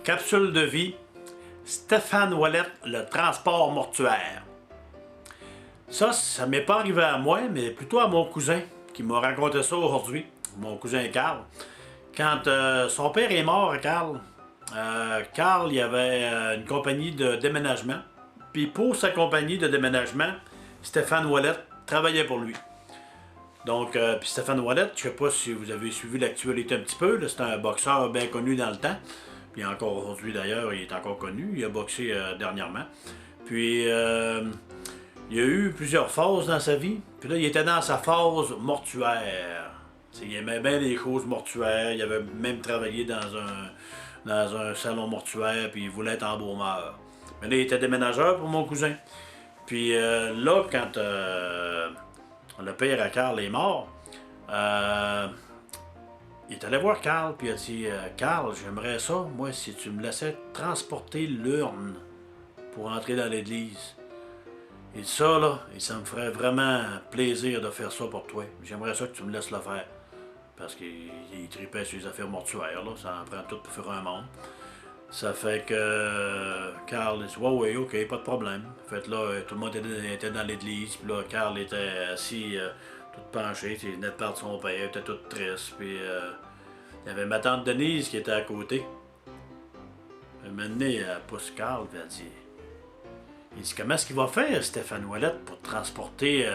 Capsule de vie, Stéphane Ouellette, le transport mortuaire. Ça m'est pas arrivé à moi, mais plutôt à mon cousin qui m'a raconté ça aujourd'hui, mon cousin Carl. Quand son père est mort, Carl, Carl, il avait une compagnie de déménagement. Puis pour sa compagnie de déménagement, Stéphane Ouellette travaillait pour lui. Donc, puis Stéphane Ouellette, je sais pas si vous avez suivi l'actualité un petit peu, c'est un boxeur bien connu dans le temps. Puis encore aujourd'hui d'ailleurs, il est encore connu, il a boxé dernièrement. Puis il y a eu plusieurs phases dans sa vie. Puis là, il était dans sa phase mortuaire. T'sais, il aimait bien les choses mortuaires, il avait même travaillé dans un salon mortuaire, puis il voulait être embaumeur. Mais là, il était déménageur pour mon cousin. Puis là, quand le père à Carl est mort, il est allé voir Carl, puis il a dit Carl, j'aimerais ça, moi, si tu me laissais transporter l'urne pour entrer dans l'église. Il dit ça, là, et ça me ferait vraiment plaisir de faire ça pour toi. J'aimerais ça que tu me laisses le faire. Parce qu'il tripait sur les affaires mortuaires, là, ça en prend tout pour faire un monde. Ça fait que Carl dit ouais, ok, pas de problème. Fait là, tout le monde était dans l'église, puis là, Carl était assis, tout penché, il venait de perdre son père, il était tout triste, puis il y avait ma tante Denise qui était à côté. Un moment donné, elle pousse Carl, puis elle dit il dit comment est-ce qu'il va faire, Stéphane Ouellette, pour transporter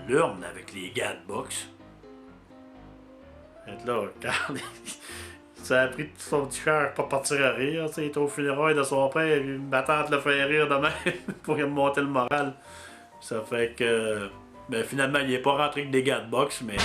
l'urne avec les gars de boxe? Fait là, Carl, ça a pris tout son petit cœur pour partir à rire. Il était au funérailles de son père, et ma tante le fait rire de même pour lui monter le moral. Ça fait que, ben finalement, il n'est pas rentré avec des gars de boxe, mais